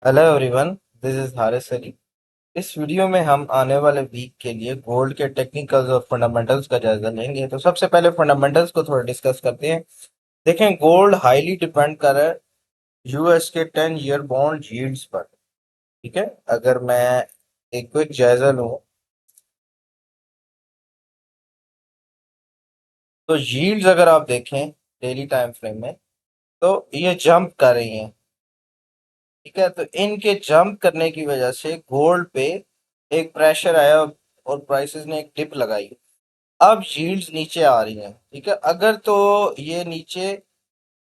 Hello everyone, this is Haris Ali. इस video में हम आने वाले वीक के लिए गोल्ड के टेक्निकल्स और फंडामेंटल्स का जायजा लेंगे। तो सबसे पहले फंडामेंटल्स को थोड़ा डिस्कस करते हैं। देखें, गोल्ड हाईली डिपेंड कर रहा है यूएस के 10 ईयर बॉन्ड यील्ड्स पर। ठीक है, अगर मैं एक क्विक जायजा लूं तो यील्ड्स अगर आप देखें डेली टाइम फ्रेम में, तो ये जंप कर रही हैं। ठीक है, तो इनके जंप करने की वजह से गोल्ड पे एक प्रेशर आया और प्राइसेस ने एक डिप लगाई। अब यील्ड्स नीचे आ रही हैं। ठीक है, अगर तो ये नीचे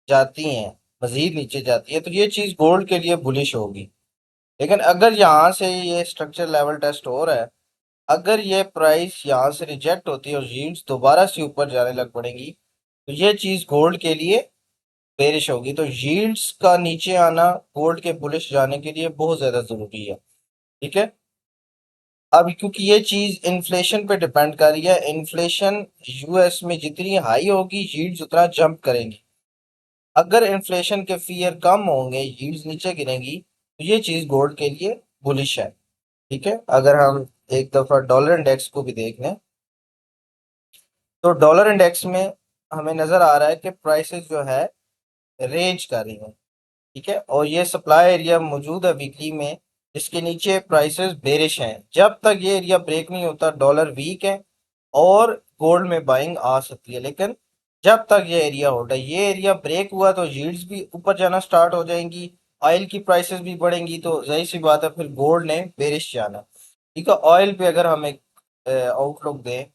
जाती हैं, मजीद नीचे जाती है, तो ये चीज गोल्ड के लिए बुलिश होगी। लेकिन अगर यहाँ से ये स्ट्रक्चर लेवल टेस्ट हो रहा है, अगर ये प्राइस यहाँ से रिजेक्ट होती है और यील्ड्स दोबारा से ऊपर जाने लग पड़ेंगी, तो ये चीज गोल्ड के लिए बेरिश होगी। तो यील्ड्स का नीचे आना गोल्ड के बुलिश जाने के लिए बहुत ज्यादा जरूरी है। ठीक है, अब क्योंकि ये चीज इन्फ्लेशन पे डिपेंड कर रही है, इन्फ्लेशन यूएस में जितनी हाई होगी यील्ड्स उतना जंप करेंगी। अगर इन्फ्लेशन के फियर कम होंगे, यील्ड्स नीचे गिरेंगी, तो ये चीज गोल्ड के लिए बुलिश है। ठीक है, अगर हम एक दफा डॉलर इंडेक्स को भी देख लें, तो डॉलर इंडेक्स में हमें नजर आ रहा है कि प्राइसेस जो है रेंज कर रही हैं। ठीक है, और ये सप्लाई एरिया मौजूद है वीकली में, जिसके नीचे प्राइसेस बेरिश हैं। जब तक ये एरिया ब्रेक नहीं होता, डॉलर वीक है और गोल्ड में बाइंग आ सकती है। लेकिन जब तक ये एरिया होल्ड है, ये एरिया ब्रेक हुआ तो यील्ड्स भी ऊपर जाना स्टार्ट हो जाएंगी, ऑयल की प्राइसेस भी बढ़ेंगी, तो जाहिर सी बात है फिर गोल्ड ने बेरिश जाना। ठीक है, ऑयल पे अगर हम एक आउटलुक दें,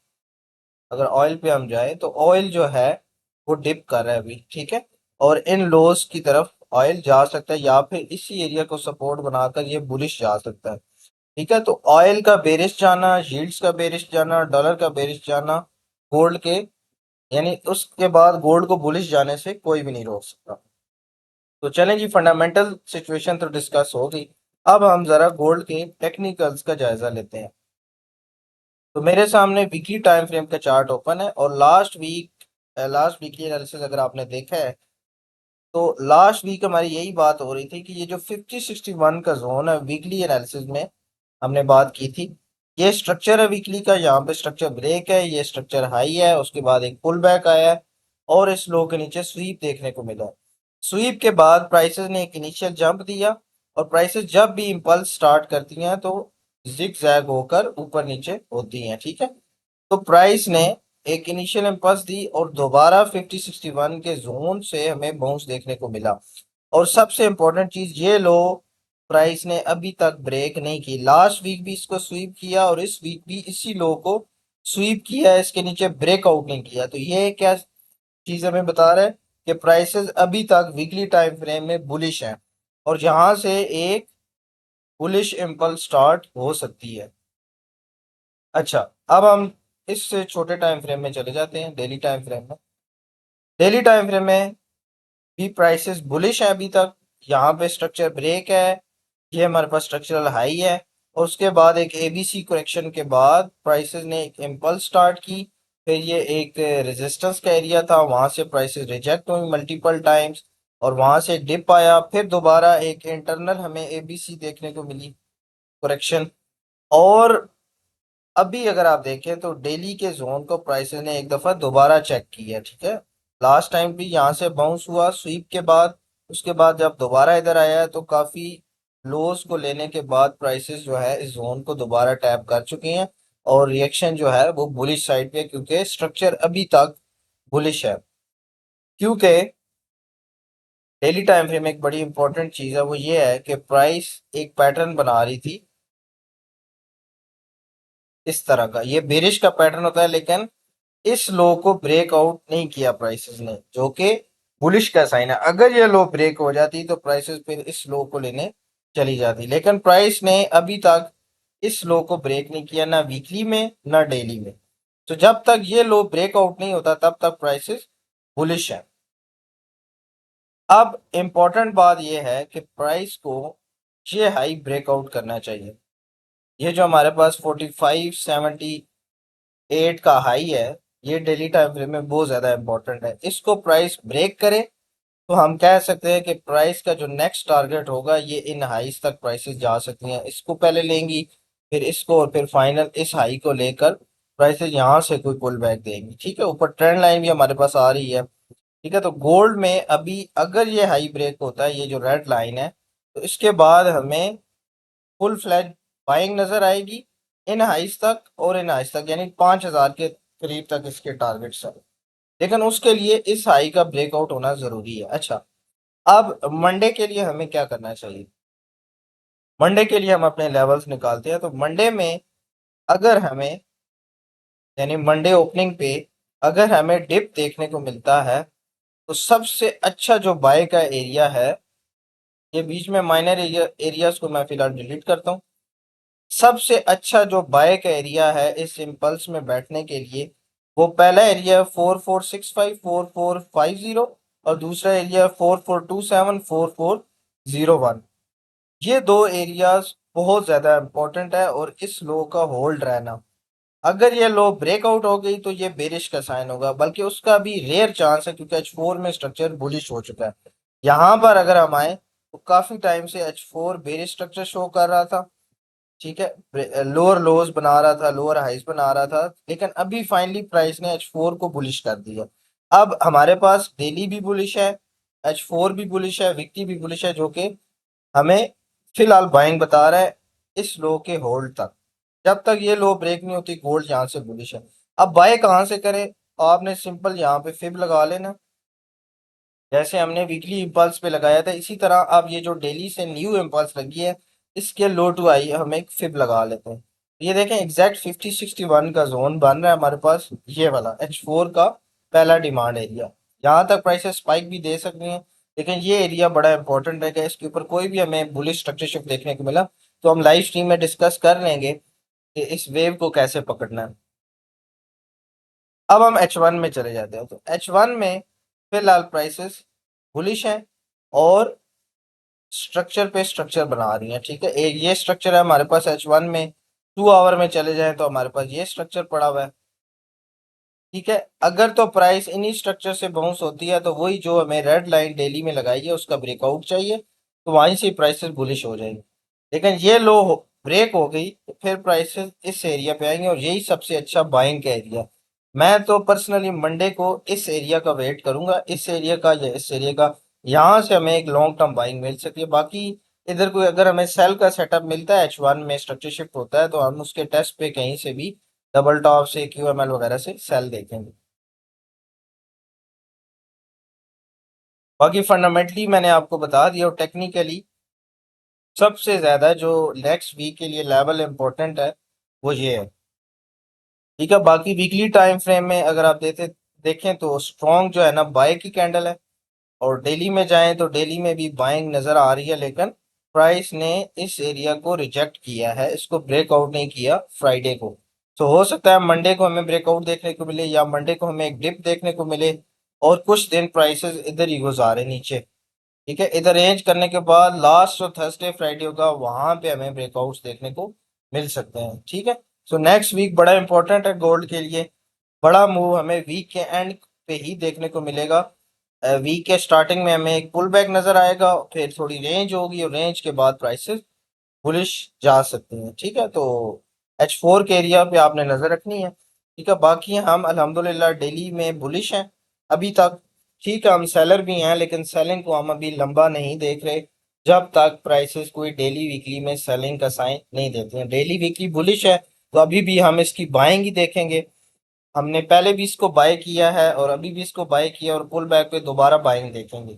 अगर ऑयल पे हम जाए तो ऑयल जो है वो डिप कर रहा है अभी। ठीक है, और इन लोस की तरफ ऑयल जा सकता है या फिर इसी एरिया को सपोर्ट बनाकर ये बुलिश जा सकता है। ठीक है, तो ऑयल का बेरिश जाना, यील्ड्स का बेरिश जाना, डॉलर का बेरिश जाना, गोल्ड के, यानी उसके बाद गोल्ड को बुलिश जाने से कोई भी नहीं रोक सकता। तो चलें जी, फंडामेंटल सिचुएशन तो डिस्कस हो गई। अब हम जरा गोल्ड के टेक्निकल्स का जायजा लेते हैं। तो मेरे सामने वीकली टाइम फ्रेम का चार्ट ओपन है और लास्ट वीकली एनालिसिस अगर आपने देखा है, तो लास्ट वीक हमारी यही बात हो रही थी कि ये जो 5061 का जोन है, वीकली एनालिसिस में हमने बात की थी, ये स्ट्रक्चर है वीकली का। यहाँ पे स्ट्रक्चर ब्रेक है, ये स्ट्रक्चर हाई है, उसके बाद एक पुल बैक आया है और इस लो के नीचे स्वीप देखने को मिला। स्वीप के बाद प्राइसेस ने एक इनिशियल जंप दिया, और प्राइसेस जब भी इम्पल्स स्टार्ट करती हैं तो जिग जैग होकर ऊपर नीचे होती हैं। ठीक है, तो प्राइस ने एक इनिशियल इम्पल्स दी और दोबारा 5061 के जोन से हमें बाउंस देखने को मिला। और सबसे इंपॉर्टेंट चीज, ये लो प्राइस ने अभी तक ब्रेक नहीं की। लास्ट वीक भी इसको स्वीप किया और इस वीक भी इसी लो को स्वीप किया, इसके नीचे ब्रेकआउट नहीं किया। तो ये क्या चीज हमें बता रहा है कि प्राइसेस अभी तक वीकली टाइम फ्रेम में बुलिश हैं और यहां से एक बुलिश इम्पल्स स्टार्ट हो सकती है। अच्छा, अब हम इससे छोटे टाइम फ्रेम में चले जाते हैं, डेली टाइम फ्रेम में। डेली टाइम फ्रेम में भी प्राइसेस बुलिश है अभी तक। यहाँ पे स्ट्रक्चर ब्रेक है, ये हमारे पास स्ट्रक्चरल हाई है, और उसके बाद एक एबीसी करेक्शन के बाद प्राइसेस ने एक इम्पल्स स्टार्ट की। फिर ये एक रेजिस्टेंस का एरिया था, वहां से प्राइसेस रिजेक्ट हुई मल्टीपल टाइम्स और वहां से डिप आया। फिर दोबारा एक इंटरनल हमें एबीसी देखने को मिली, करेक्शन। और अभी अगर आप देखें तो डेली के जोन को प्राइसेस ने एक दफा दोबारा चेक किया। ठीक है, लास्ट टाइम भी यहाँ से बाउंस हुआ स्वीप के बाद, उसके बाद जब दोबारा इधर आया है तो काफी लोस को लेने के बाद प्राइसेस जो है इस जोन को दोबारा टैप कर चुकी हैं और रिएक्शन जो है वो बुलिश साइड पे है, क्योंकि स्ट्रक्चर अभी तक बुलिश है। क्योंकि डेली टाइम फ्रेम में एक बड़ी इंपॉर्टेंट चीज है, वो ये है कि प्राइस एक पैटर्न बना रही थी इस तरह का। ये बेरिश का पैटर्न होता है, लेकिन इस लो को ब्रेकआउट नहीं किया प्राइसेस ने, जो कि बुलिश का साइन है। अगर ये लो ब्रेक हो जाती तो प्राइसेस फिर इस लो को लेने चली जाती, लेकिन प्राइस ने अभी तक इस लो को ब्रेक नहीं किया, ना वीकली में ना डेली में। तो जब तक ये लो ब्रेकआउट नहीं होता तब तक प्राइसेस बुलिश है। अब इंपॉर्टेंट बात यह है कि प्राइस को ये हाई ब्रेकआउट करना चाहिए। ये जो हमारे पास 4578 का हाई है, ये डेली टाइम फ्रेम में बहुत ज्यादा इंपॉर्टेंट है। इसको प्राइस ब्रेक करे तो हम कह सकते हैं कि प्राइस का जो नेक्स्ट टारगेट होगा ये इन हाइस तक प्राइसेस जा सकती हैं, इसको पहले लेंगी, फिर इसको, और फिर फाइनल इस हाई को लेकर प्राइसेस यहाँ से कोई पुल बैक देंगी। ठीक है, ऊपर ट्रेंड लाइन भी हमारे पास आ रही है। ठीक है, तो गोल्ड में अभी अगर ये हाई ब्रेक होता है, ये जो रेड लाइन है, तो इसके बाद हमें फुल फ्लैज बाइंग नजर आएगी इन हाइस तक और इन हाइस तक, यानी 5,000 के करीब तक इसके टारगेट्स हैं। लेकिन उसके लिए इस हाई का ब्रेकआउट होना जरूरी है। अच्छा, अब मंडे के लिए हमें क्या करना चाहिए? मंडे के लिए हम अपने लेवल्स निकालते हैं। तो मंडे में अगर हमें, यानी मंडे ओपनिंग पे अगर हमें डिप देखने को मिलता है, तो सबसे अच्छा जो बाय का एरिया है, ये बीच में माइनर एरियाज को मैं फिलहाल डिलीट करता हूँ। सबसे अच्छा जो बाय का एरिया है इस इम्पल्स में बैठने के लिए, वो पहला एरिया 4465 4450, और दूसरा एरिया 4427 4401। ये दो एरियाज बहुत ज्यादा इंपॉर्टेंट है, और इस लो का होल्ड रहना, अगर ये लो ब्रेकआउट हो गई तो ये बेरिश का साइन होगा, बल्कि उसका भी रेयर चांस है, क्योंकि H4 में स्ट्रक्चर बुलिश हो चुका है। यहाँ पर अगर हम आए तो काफी टाइम से H4 बेरिश स्ट्रक्चर शो कर रहा था। ठीक है, लोअर लोज बना रहा था, लोअर हाइज बना रहा था, लेकिन अभी फाइनली प्राइस ने H4 को बुलिश कर दिया। अब हमारे पास डेली भी बुलिश है, H4 भी बुलिश है, विक्टी भी बुलिश है, जो कि हमें फिलहाल बाइंग बता रहा है इस लो के होल्ड तक। जब तक ये लो ब्रेक नहीं होती, गोल्ड यहाँ से बुलिश है। अब बाय कहाँ से करें? आपने सिंपल यहाँ पे फिब लगा लेना, जैसे हमने वीकली इम्पल्स पे लगाया था, इसी तरह अब ये जो डेली से न्यू इम्पल्स लगी है, इसके लो टू आई हम एक फिब लगा लेते हैं। ये देखें, एग्जैक्ट 5061 का जोन बन रहा है हमारे पास, ये वाला H4 का पहला डिमांड एरिया। यहाँ तक प्राइसेस स्पाइक भी दे सकती हैं, लेकिन ये एरिया बड़ा इंपॉर्टेंट है कि इसके ऊपर कोई भी हमें बुलिश स्ट्रक्चर शिफ्ट देखने को मिला, तो हम लाइव स्ट्रीम में डिस्कस कर लेंगे कि इस वेव को कैसे पकड़ना है। अब हम H1 में चले जाते हैं। तो H1 में फिलहाल प्राइसेस बुलिश हैं, और स्ट्रक्चर पे स्ट्रक्चर बना रही हैं। ठीक है, एक ये स्ट्रक्चर है हमारे पास H1 में, 2 आवर में चले जाएं तो हमारे पास ये स्ट्रक्चर पड़ा हुआ है। ठीक है, अगर तो प्राइस इन्हीं स्ट्रक्चर से बाउंस होती है, तो वही जो हमें रेड लाइन डेली में लगाई है उसका ब्रेकआउट चाहिए, तो वहीं से प्राइसेस बुलिश हो जाएंगे। लेकिन ये लो ब्रेक हो गई तो फिर प्राइसेस इस एरिया पे आएंगे, और यही सबसे अच्छा बाइंग का एरिया। मैं तो पर्सनली मंडे को इस एरिया का वेट करूंगा, इस एरिया का या इस एरिया का, यहाँ से हमें एक लॉन्ग टर्म बाइंग मिल सकती है। बाकी इधर कोई अगर हमें सेल का सेटअप मिलता है, H1 में स्ट्रक्चर शिफ्ट होता है, तो हम उसके टेस्ट पे कहीं से भी डबल टॉप से, QML वगैरह से सेल देखेंगे। बाकी फंडामेंटली मैंने आपको बता दिया, और टेक्निकली सबसे ज्यादा जो नेक्स्ट वीक के लिए लेवल इंपॉर्टेंट है वो ये है। ठीक है, बाकी वीकली टाइम फ्रेम में अगर आप देखें तो स्ट्रॉन्ग जो है ना बाय की कैंडल है, और डेली में जाएं तो डेली में भी बाइंग नजर आ रही है, लेकिन प्राइस ने इस एरिया को रिजेक्ट किया है, इसको ब्रेकआउट नहीं किया फ्राइडे को। तो हो सकता है मंडे को हमें ब्रेकआउट देखने को मिले, या मंडे को हमें एक डिप देखने को मिले, और कुछ दिन प्राइसेस इधर ही गुजारे नीचे। ठीक है, इधर रेंज करने के बाद लास्ट जो थर्सडे फ्राइडे होगा, वहां पे हमें ब्रेकआउट्स देखने को मिल सकते हैं। ठीक है, सो नेक्स्ट वीक बड़ा इंपॉर्टेंट है गोल्ड के लिए। बड़ा मूव हमें वीक के एंड पे ही देखने को मिलेगा। वीक के स्टार्टिंग में हमें एक पुल बैक नजर आएगा, फिर थोड़ी रेंज होगी, और रेंज के बाद प्राइसेस बुलिश जा सकती हैं। ठीक है, तो H4 के एरिया पे आपने नजर रखनी है। ठीक है, बाकी हम अल्हम्दुलिल्लाह डेली में बुलिश हैं अभी तक। ठीक है, हम सेलर भी हैं, लेकिन सेलिंग को हम अभी लंबा नहीं देख रहे, जब तक प्राइसेस कोई डेली वीकली में सेलिंग का साइन नहीं देते हैं। डेली वीकली बुलिश है, तो अभी भी हम इसकी बाइंग ही देखेंगे। हमने पहले भी इसको बाय किया है, और अभी भी इसको बाय किया, और पुल बैक पे दोबारा बाइंग देखेंगे।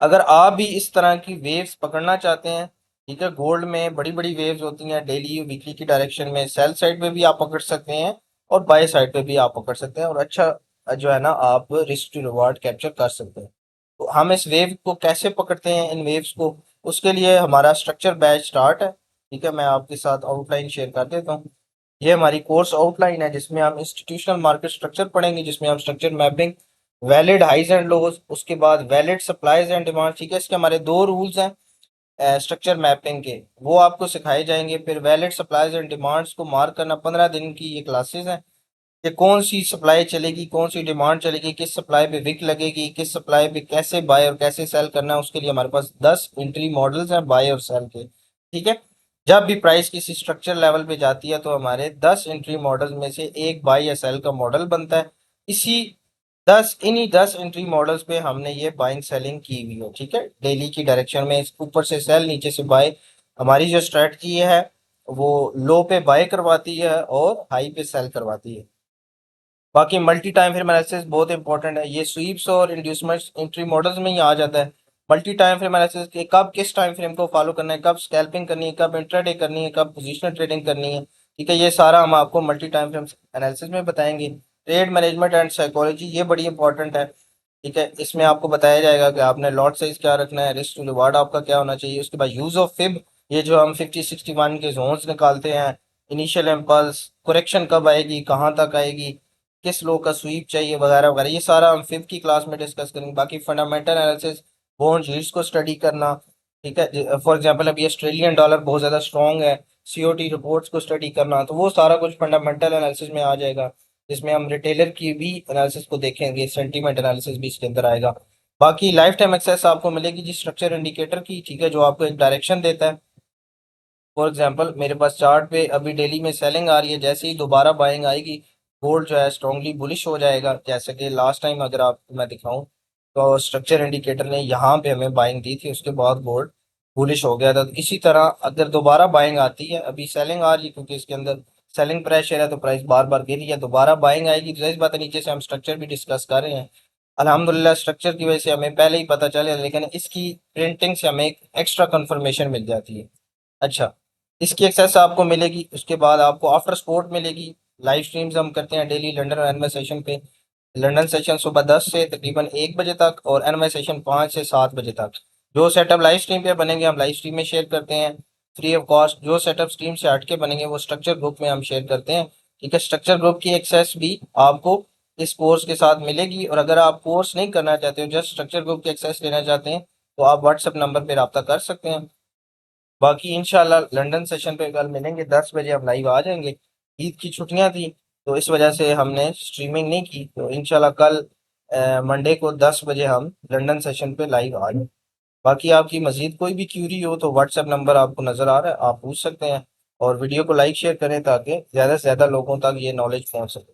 अगर आप भी इस तरह की वेव्स पकड़ना चाहते हैं, ठीक है, गोल्ड में बड़ी बड़ी वेव्स होती हैं डेली वीकली की डायरेक्शन में, सेल साइड पे भी आप पकड़ सकते हैं, और बाय साइड पे भी आप पकड़ सकते हैं, और अच्छा जो है ना आप रिस्क टू रिवार्ड कैप्चर कर सकते हैं। तो हम इस वेव को कैसे पकड़ते हैं, इन वेव्स को, उसके लिए हमारा स्ट्रक्चर बैच स्टार्ट है। ठीक है, मैं आपके साथ आउटलाइन शेयर कर देता हूँ। ये हमारी कोर्स आउटलाइन है, जिसमें हम इंस्टीट्यूशनल मार्केट स्ट्रक्चर पढ़ेंगे, जिसमें हम structure mapping, valid highs and lows, उसके बाद वैलिड सप्लाईज एंड डिमांड। ठीक है, इसके हमारे दो रूल्स हैं स्ट्रक्चर मैपिंग के, वो आपको सिखाए जाएंगे। फिर वैलिड सप्लाईज एंड डिमांड्स को मार्क करना, 15 दिन की ये क्लासेस हैं। कि कौन सी सप्लाई चलेगी, कौन सी डिमांड चलेगी, किस सप्लाई पे विक लगेगी, किस सप्लाई पे कैसे बाय और कैसे सेल करना है, उसके लिए हमारे पास 10 एंट्री मॉडल्स हैं बाय और सेल के। ठीक है। जब भी प्राइस किसी स्ट्रक्चर लेवल पे जाती है तो हमारे 10 एंट्री मॉडल्स में से एक बाय या सेल का मॉडल बनता है। इसी 10 एंट्री मॉडल्स पे हमने ये बाइंग सेलिंग की हुई है। ठीक है, डेली की डायरेक्शन में ऊपर से सेल नीचे से बाय। हमारी जो स्ट्रेटजी है वो लो पे बाय करवाती है और हाई पे सेल करवाती है। बाकी मल्टी टाइम फ्रेम एनालिसिस बहुत इंपॉर्टेंट है, ये स्वीप्स और इंड्यूसमेंट्स एंट्री मॉडल्स में ही आ जाता है। मल्टी टाइम फ्रेम एनालिसिस के कब किस टाइम फ्रेम को फॉलो करना है, कब स्कैल्पिंग करनी है, कब इंट्राडे करनी है, कब पोजिशनल ट्रेडिंग करनी है। ठीक है, ये सारा हम आपको मल्टी टाइम फ्रेम एनालिसिस में बताएंगे। ट्रेड मैनेजमेंट एंड साइकोलॉजी ये बड़ी इंपॉर्टेंट है। ठीक है, इसमें आपको बताया जाएगा कि आपने लॉट साइज क्या रखना है, रिस्क टू रिवार्ड आपका क्या होना चाहिए। उसके बाद यूज ऑफ फिब, ये जो हम 50-61 के जोन्स निकालते हैं, इनिशियल इम्पल्स, करेक्शन कब आएगी, कहाँ तक आएगी, किस लो का स्वीप चाहिए, वगैरह वगैरह, ये सारा हम फिफ्थ की क्लास में डिस्कस करेंगे। बाकी फंडामेंटल एनालिसिस, बॉन्ड यील्ड्स को स्टडी करना। ठीक है, फॉर एग्जांपल अभी ऑस्ट्रेलियन डॉलर बहुत ज़्यादा स्ट्रॉन्ग है, सीओटी रिपोर्ट्स को स्टडी करना, तो वो सारा कुछ फंडामेंटल एनालिसिस में आ जाएगा। जिसमें हम रिटेलर की भी एनालिसिस को देखेंगे, सेंटीमेंट एनालिसिस भी इसके अंदर आएगा। बाकी लाइफ टाइम एक्सेस आपको मिलेगी जी स्ट्रक्चर इंडिकेटर की। ठीक है, जो आपको एक डायरेक्शन देता है। फॉर एग्जांपल मेरे पास चार्ट पे अभी डेली में सेलिंग आ रही है, जैसे ही दोबारा बाइंग आएगी गोल्ड जो है स्ट्रांगली बुलिश हो जाएगा। जैसे कि लास्ट टाइम अगर आपको मैं दिखाऊं तो स्ट्रक्चर इंडिकेटर ने यहाँ पे हमें बाइंग दी थी, उसके बाद गोल्ड बुलिश हो गया था। तो इसी तरह अगर दोबारा बाइंग आती है, अभी सेलिंग आ रही है क्योंकि इसके अंदर सेलिंग प्रेशर है तो प्राइस बार बार गिर रही है, दोबारा बाइंग आएगी तो जाहिर बात है नीचे से हम स्ट्रक्चर भी डिस्कस कर रहे हैं। अल्हम्दुलिल्लाह स्ट्रक्चर की वजह से हमें पहले ही पता चले, लेकिन इसकी प्रिंटिंग से हमें एक एक्स्ट्रा कंफर्मेशन मिल जाती है। अच्छा, इसकी एक्सेस आपको मिलेगी, उसके बाद आपको आफ्टर स्पोर्ट मिलेगी। लाइव स्ट्रीम्स हम करते हैं डेली लंदन और एनवाई सेशन पे। लंदन सेशन सुबह 10 से तकरीबन 1 बजे तक और एनवाई सेशन 5 से 7 बजे तक। जो सेटअप लाइव स्ट्रीम पे बनेंगे हम लाइव स्ट्रीम में शेयर करते हैं फ्री ऑफ कॉस्ट। जो सेटअप स्ट्रीम से हट के बनेंगे वो स्ट्रक्चर ग्रुप में हम शेयर करते हैं। ठीक है, स्ट्रक्चर ग्रुप की एक्सेस भी आपको इस कोर्स के साथ मिलेगी। और अगर आप कोर्स नहीं करना चाहते हो, जस्ट स्ट्रक्चर ग्रुप की एक्सेस लेना चाहते हैं, तो आप व्हाट्सएप नंबर पर रब्ता कर सकते हैं। बाकी इंशाल्लाह लंदन सेशन पे कल मिलेंगे 10 बजे, हम लाइव आ जाएंगे। ईद की छुट्टियां थी तो इस वजह से हमने स्ट्रीमिंग नहीं की, तो इंशाल्लाह कल मंडे को 10 बजे हम लंदन सेशन पे लाइव आ जाएंगे। बाकी आपकी मजीद कोई भी क्यूरी हो तो व्हाट्सएप नंबर आपको नज़र आ रहा है, आप पूछ सकते हैं। और वीडियो को लाइक शेयर करें ताकि ज़्यादा से ज़्यादा लोगों तक ये नॉलेज पहुंच सके।